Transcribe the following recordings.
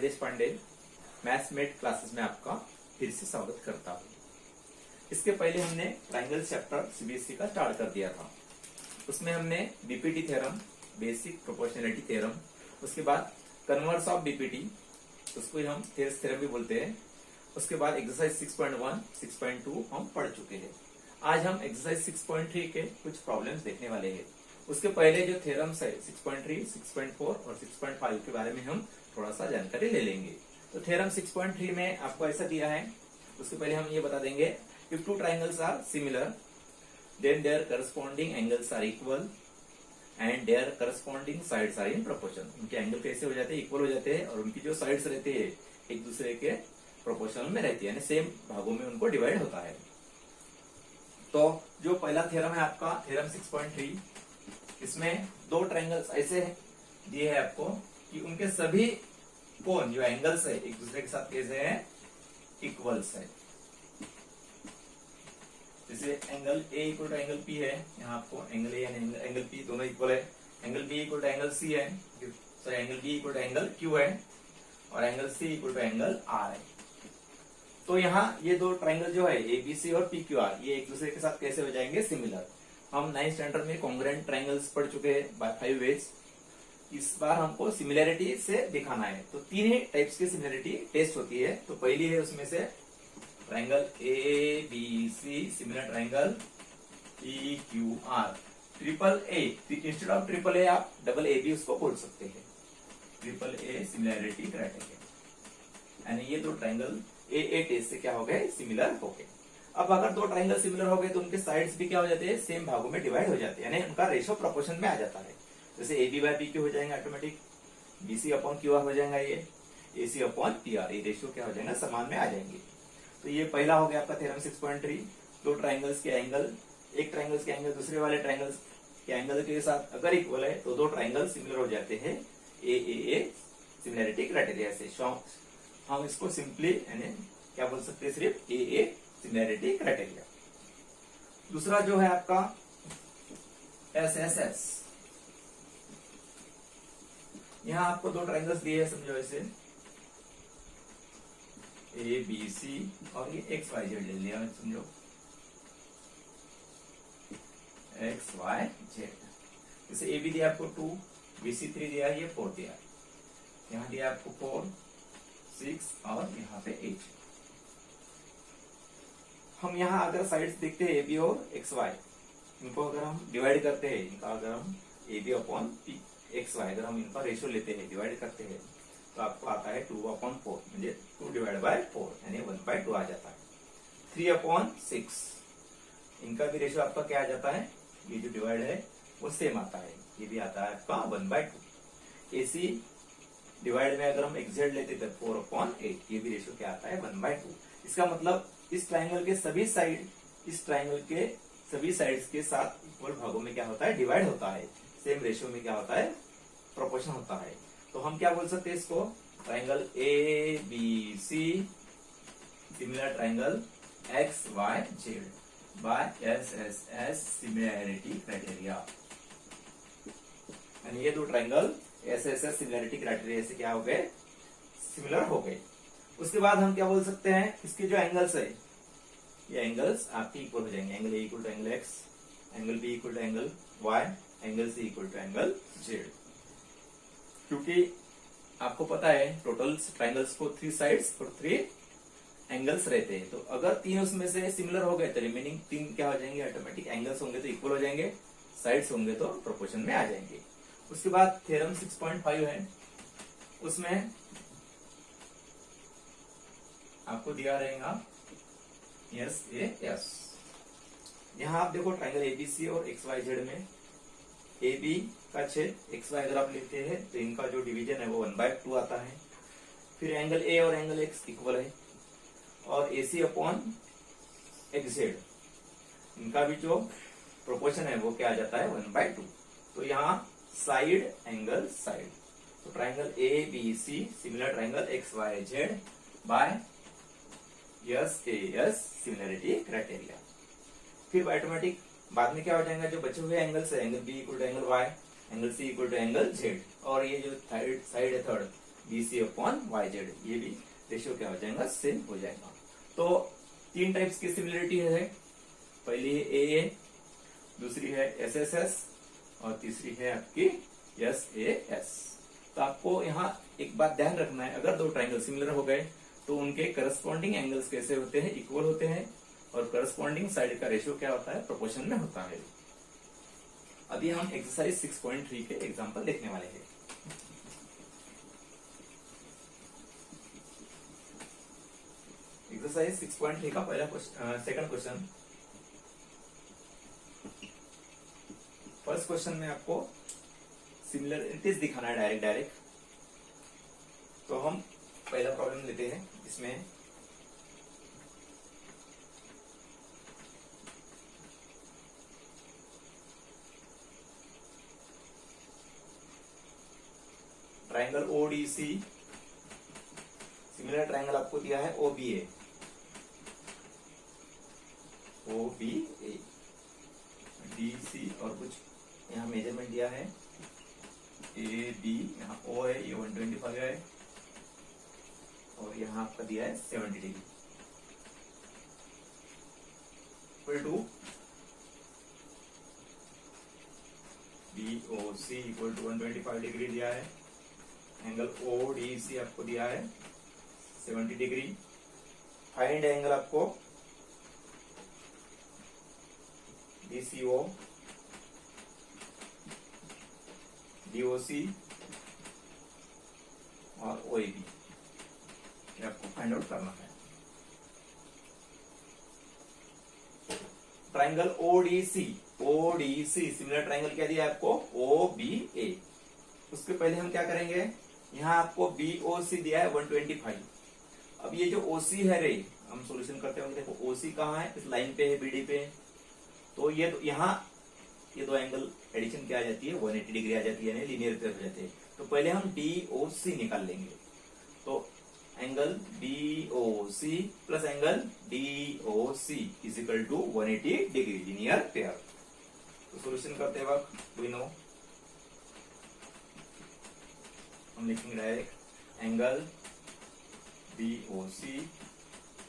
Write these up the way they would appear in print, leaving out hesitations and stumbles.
देश Pandey maths met classes में आपका फिर से स्वागत करता हूँ। इसके पहले हमने ट्राइंगल चैप्टर सीबीएसई का स्टार्ट कर दिया था। उसमें हमने BPT theorem, basic proportionality theorem, उसके बाद कन्वर्स ऑफ बीपीटी, उसको हम थेरस थ्योरम भी बोलते हैं। उसके बाद एक्सरसाइज 6.1, 6.2 हम पढ़ चुके हैं। आज हम एक्सरसाइज 6.3 के कुछ प्रॉब्लम्स देखने वाले हैं। उसके पहले जो थ्योरम्स है 6.3, 6.4 और 6.5 के बारे में हम थोड़ा सा जानकारी ले लेंगे। तो थ्योरम 6.3 में आपको ऐसा दिया है, उसके पहले हम ये बता देंगे, if two triangles are similar then their corresponding angles are equal and their corresponding sides are in proportion. उनके एंगल कैसे हो जाते हैं, इक्वल हो जाते हैं, और उनकी जो साइड्स रहती है एक दूसरे के प्रोपोर्शनल में रहती है, यानी सेम भागों में उनको डिवाइड होता है। तो जो पहला थ्योरम है आपका थ्योरम 6.3, इसमें दो ट्राइंगल्स ऐसे दिए है आपको कि उनके सभी कोण जो एंगल्स है एक दूसरे के साथ कैसे है, इक्वल्स है। जैसे angle A equal to angle P है, यहाँ आपको angle A and angle P दोनों इक्वल है। Angle B equal to angle C है, sorry angle B equal to angle Q है, और angle C equal to angle R है। तो यहाँ ये दो ट्राइंगल जो है एबीसी और पी क्यू आर, ये एक दूसरे के साथ कैसे हो जाएंगे, सिमिलर। हम 9th स्टैंडर्ड में कॉन्ग्रुएंट ट्राइंगल्स पढ़ चुके हैं बाय 5 वेज। इस बार हमको सिमिलैरिटी से दिखाना है। तो तीन ही टाइप्स की सिमिलैरिटी टेस्ट होती है। तो पहली है उसमें से triangle A B C, similar triangle P Q R, triple A, instead of triple A आप डबल ए बी उसको बोल सकते हैं, ट्रिपल ए सिमिलैरिटी क्राइटेरिया। यानी ये दो ट्राइंगल ए टेस्ट से क्या हो गए, सिमिलर हो गए। अब अगर दो ट्राइंगल सिमिलर हो गए तो उनके साइड्स भी क्या हो जाते हैं, सेम भागों में डिवाइड हो जाते हैं, यानी उनका रेशो प्रोपोर्शन में आ जाता है। जैसे A B by P Q हो जाएंगे automatic, BC upon Q R हो जाएगा, ये एसी अपॉन पी आर, ये रेशियो क्या हो जाएगा, समान में आ जाएंगे। तो ये पहला हो गया आपका थ्योरम 6.3। दो ट्राइंगल्स के एंगल, एक ट्राइंगल्स के एंगल दूसरे वाले ट्राइंगल्स के एंगल के साथ अगर इक्वल है तो दो ट्राइंगल सिमिलर हो जाते हैं ए सिमिलैरिटी क्राइटेरिया से। हम इसको सिंपली यानी क्या बोल सकते हैं, सिर्फ ए सिमिलैरिटी क्राइटेरिया। दूसरा जो है आपका एस, यहां आपको दो ट्राइंगल्स दिए हैं, समझो ऐसे ए बी सी, और ये एक्स वाई जेड ले लिया, समझो एक्स वाई जेड। जैसे ए बी दिया आपको 2, बी सी 3 दिया, ये 4 दिया, यहाँ दिया आपको 4, 6 और यहाँ पे 8। हम यहाँ अगर साइड्स देखते हैं ए बी और एक्स वाई, इनको अगर हम डिवाइड करते हैं, इनका अगर हम A B upon P X Y अगर हम इनका रेशियो लेते हैं, डिवाइड करते हैं, तो आपको आता है 2/4, म्हणजे 2 डिवाइड बाय 4 यानी 1/2 आ जाता है। 3/6, इनका भी रेशियो आपका क्या आ जाता है, ये जो डिवाइड है वो सेम आता है, ये भी आता है आपका 1/2। एसी डिवाइड में अगर हम एक्जेड लेते तो 4/8, ये भी रेशियो क्या आता है, 1/2। इसका मतलब इस ट्राइंगल के सभी साइड, इस ट्राइंगल के सभी साइड्स के साथ इक्वल भागों में क्या होता है, डिवाइड होता है, सेम रेशियो में क्या होता है, प्रोपोर्शन होता है। तो हम क्या बोल सकते हैं इसको, triangle A B C similar triangle X Y Z by S S S similarity criteria. यानी ये दो triangle S S S similarity criteria से क्या हो गए, सिमिलर हो गए। उसके बाद हम क्या बोल सकते हैं, इसके जो एंगल्स है ये एंगल्स आपके इक्वल हो जाएंगे, angle A equal to angle X, angle B equal to angle Y, angle C equal to angle Z. क्योंकि आपको पता है टोटल ट्राइंगल्स को 3 साइड्स और 3 एंगल्स रहते हैं। तो अगर 3 उसमें से सिमिलर हो गए तो रिमेनिंग 3 क्या हो जाएंगे, ऑटोमेटिक एंगल्स होंगे तो इक्वल हो जाएंगे, साइड्स होंगे तो प्रोपोर्शन में आ जाएंगे। उसके बाद थ्योरम 6.5 है, उसमें आपको दिया रहेगा यस ए यस। यहां आप देखो ट्राइंगल एबीसी और एक्स वाई जेड में ए बी का छेद एक्स वाई अगर आप लेते हैं तो इनका जो डिवीजन है वो 1/2 आता है। फिर एंगल ए और एंगल एक्स इक्वल है, और ए सी अपॉन एक्स जेड, इनका भी जो प्रोपोर्शन है वो क्या आ जाता है, 1/2। तो यहाँ साइड एंगल साइड, तो triangle A B C similar triangle X Y Z by S A S similarity criteria. फिर ऑटोमेटिक बाद में क्या हो जाएगा, जो बचे हुए एंगल्स है, angle B equal to angle Y, angle C equal to angle Z, और ये जो साइड है थर्ड BC अपॉन YZ, ये भी रेशियो क्या हो जाएगा, सेम हो जाएगा। तो 3 टाइप्स की सिमिलरिटी है, पहली है AA, दूसरी है SSS और तीसरी है आपकी SAS। तो आपको यहाँ एक बात ध्यान रखना है, अगर 2 ट्राइंगल सिमिलर हो गए तो उनके करस्पॉन्डिंग एंगल्स कैसे होते हैं, इक्वल होते हैं, और करस्पॉन्डिंग साइड का रेशियो क्या होता है, प्रोपोर्शन में होता है। अभी हम एक्सरसाइज 6.3 के एग्जांपल देखने वाले हैं। एक्सरसाइज 6.3 का पहला सेकंड क्वेश्चन। फर्स्ट क्वेश्चन में आपको सिमिलरिटीज दिखाना है डायरेक्ट। तो हम पहला प्रॉब्लम लेते हैं। इसमें ट्राइंगल ODC, सिमिलर ट्राइंगल आपको दिया है OBA, DC और कुछ यहाँ मेजरमेंट दिया है AB, यहाँ O है, ये 125 है, और यहाँ आपका दिया है 70 degree. Equal to BOC equal to 125 degree दिया है, एंगल ODC आपको दिया है 70 डिग्री। फाइंड एंगल आपको DCO, DOC और OAB, ये आपको फाइंड आउट करना है। ट्राइंगल ODC सिमिलर ट्राइंगल क्या दिया है आपको, OBA। उसके पहले हम क्या करेंगे, यहाँ आपको BOC दिया है 125। अब ये जो OC है रे, हम सॉल्यूशन करते होंगे, देखो OC कहाँ है, इस लाइन पे है, BD पे। तो ये तो यहाँ ये 2 एंगल एडिशन क्या आ जाती है, 180 डिग्री आ जाती है, यानी लीनियर पे हो जाते हैं। तो पहले हम DOC निकाल लेंगे। तो angle BOC plus angle DOC is equal to 180 degree, linear pair. तो सॉल्यूशन करते वक्त वी नो, हम लिखेंगे direct angle BOC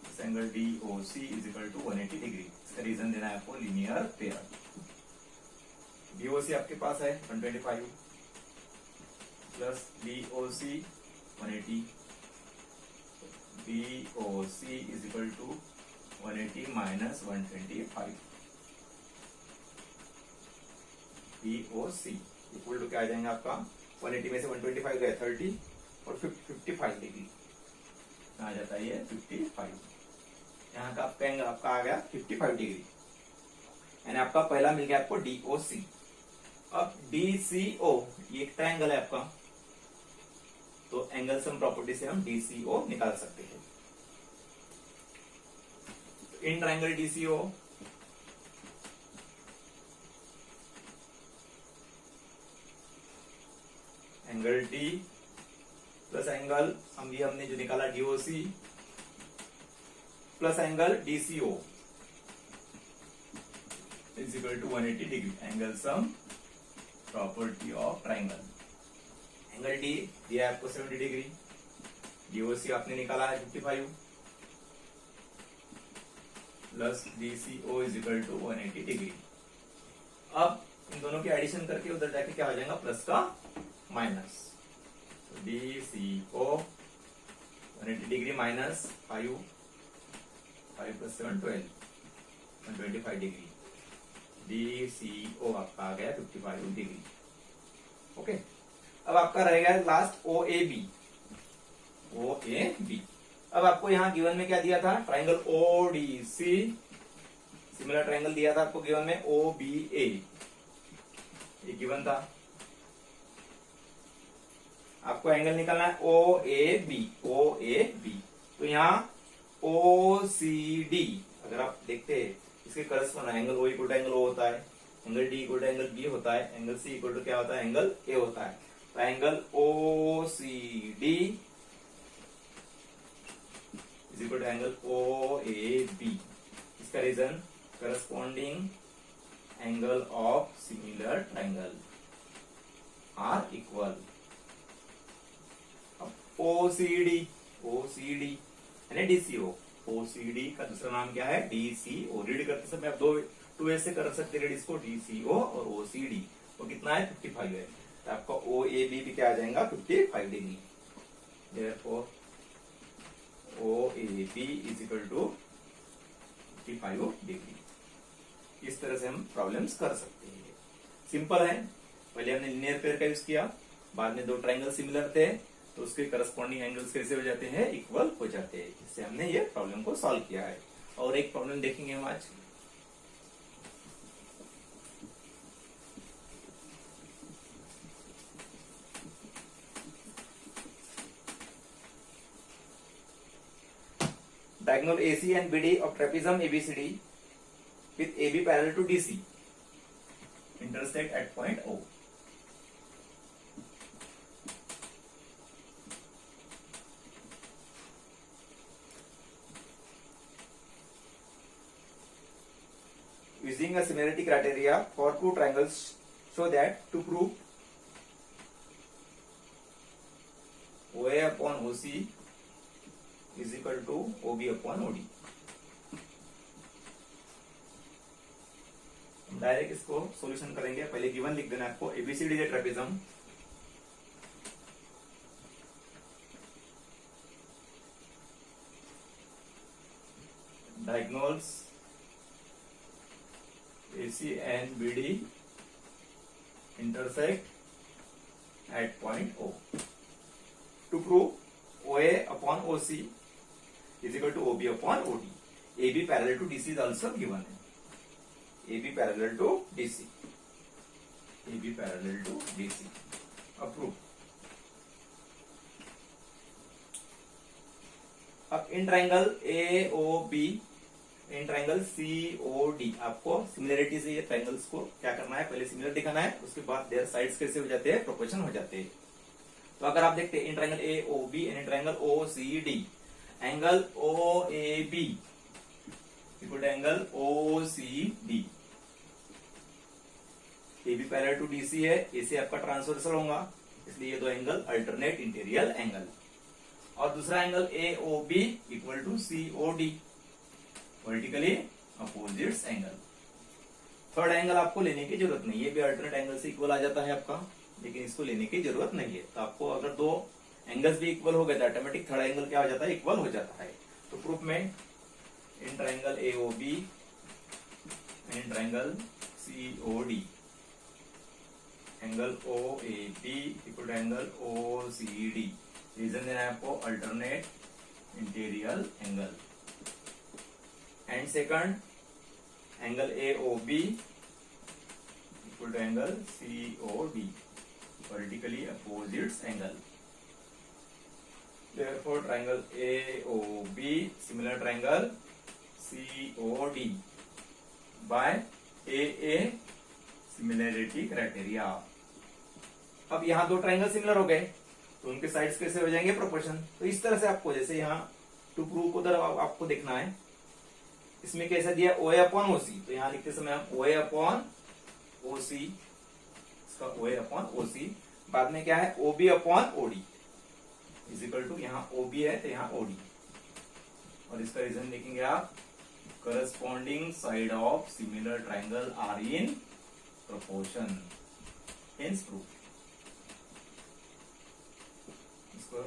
plus angle DOC is equal to 180 degree. इसका रीजन देना है आपको, लीनियर पेयर। BOC आपके पास है 125 plus DOC 180, BOC is equal to 180 minus 125। BOC equal to क्या आ जाएगा आपका, 180 में से 125 गए 30 और 55 डिग्री आ जाता है, ये 55। यहाँ का आपका एंगल आपका आ गया 55 डिग्री, यानी आपका पहला मिल गया आपको DOC। अब DCO, ये एक ट्राइंगल है आपका, तो एंगल सम प्रॉपर्टी से हम DCO निकाल सकते हैं। In triangle DCO angle D plus angle हमने जो निकाला DOC plus angle DCO is equal to 180 degree, angle sum property of triangle. Angle D दिया है आपको 70 डिग्री, DOC आपने निकाला है 55 plus DCO is equal to 180 degree. अब इन दोनों की एडिशन करके उधर जाके क्या हो जाएगा, प्लस का माइनस। तो DCO 180 degree minus 5 plus 7 12, 125 degree. DCO आपका आ गया 55 डिग्री। ओके, अब आपका रहेगा लास्ट OAB। अब आपको यहाँ गिवन में क्या दिया था, ट्राइंगल ODC, सिमिलर ट्राइंगल दिया था आपको गिवन में OBA, ये गिवन था। आपको एंगल निकालना है OAB। तो यहाँ OCD अगर आप देखते हैं, इसके correspond angle O equal to angle O होता है, angle D equal to angle B होता है, एंगल C इक्वल टू क्या होता है, एंगल A होता है। तो angle OCD is equal to angle OAB। इसका reason, corresponding angle of similar triangle are equal. OCD, OCD यानी डीसीओ। ओसीडी का दूसरा नाम क्या है? डीसीओ। रीड करते समय आप टू वे से कर सकते रीड इसको, डीसीओ और ओसीडी। तो कितना है? 55 है। तो आपका ओ ए बी भी क्या आ जाएगा? 55 degree. Therefore O A B is equal to 55 degree. इस तरह से हम प्रॉब्लम्स कर सकते हैं। सिंपल है। पहले हमने लिनियर पेयर का यूज किया, बाद में दो ट्रायंगल सिमिलर थे तो उसके करस्पॉन्डिंग एंगल्स कैसे हो जाते हैं? इक्वल हो जाते हैं। इससे हमने ये प्रॉब्लम को सॉल्व किया है। और एक प्रॉब्लम देखेंगे हम आज। Diagonal AC and BD of trapezium ABCD with AB parallel to DC intersect at point O. Using a similarity criteria for two triangles, show that to prove OA upon OC is equal to OB upon OD. Direct इसको solution करेंगे। पहले given लिख देना आपको, ABCD है trapezium, diagonals AC and BD intersect at point O. To prove OA upon OC is equal to OB upon OD. AB parallel to DC is also given. AB parallel to DC. AB parallel to DC. Approved. अब इन triangle AOB, in triangle COD, आपको similarity से ये triangles को क्या करना है? पहले similar दिखाना है, उसके बाद देयर साइड्स कैसे हो जाते हैं? प्रोपोर्शन हो जाते हैं। तो अगर आप देखते हैं in triangle AOB and in triangle OCD, angle OAB equal to angle OCD। AB parallel to DC है, AC आपका ट्रांसवर्सल होगा, इसलिए ये दो एंगल अल्टरनेट इंटीरियर एंगल। और दूसरा angle AOB equal to COD, vertically opposites angle. Third angle आपको लेने की जरूरत नहीं है, ये भी अल्टरनेट एंगल से इक्वल आ जाता है आपका, लेकिन इसको लेने की जरूरत नहीं है। तो आपको अगर दो एंगल्स भी इक्वल हो गए तो ऑटोमेटिक थर्ड एंगल क्या हो जाता है? इक्वल हो जाता है। तो प्रूफ में in triangle AOB and triangle COD, angle OAB equal to angle OCD। Reason देना है आपको, alternate interior angle. And second angle AOB equal to angle COD, vertically opposites angle. Therefore triangle AOB similar triangle COD by AA similarity criteria। अब यहाँ दो triangle similar हो गए तो उनके साइड्स कैसे हो जाएंगे? प्रोपोर्शन। तो इस तरह से आपको, जैसे यहाँ टू प्रूव उधर आपको देखना है, इसमें कैसा दिया? OA अपॉन OC, तो यहाँ लिखते समय हम OA अपॉन OC, इसका OA अपॉन OC, बाद में क्या है? OB upon OD is equal to, यहाँ OB है तो यहाँ OD। और इसका रीजन देखेंगे आप, corresponding side of similar triangle are in proportion, hence proof. इसको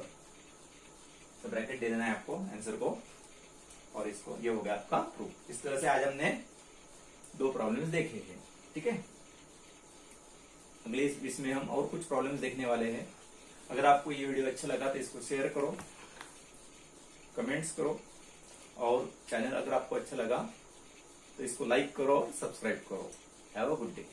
तो ब्रैकेट दे देना है आपको आंसर को, और इसको, ये हो गया आपका प्रूफ। इस तरह से आज हमने दो प्रॉब्लम्स देखे हैं। ठीक है, अगले इसमें हम और कुछ प्रॉब्लम्स देखने वाले हैं। अगर आपको ये वीडियो अच्छा लगा तो इसको शेयर करो, कमेंट्स करो, और चैनल अगर आपको अच्छा लगा तो इसको लाइक करो, सब्सक्राइब करो। Have a good day.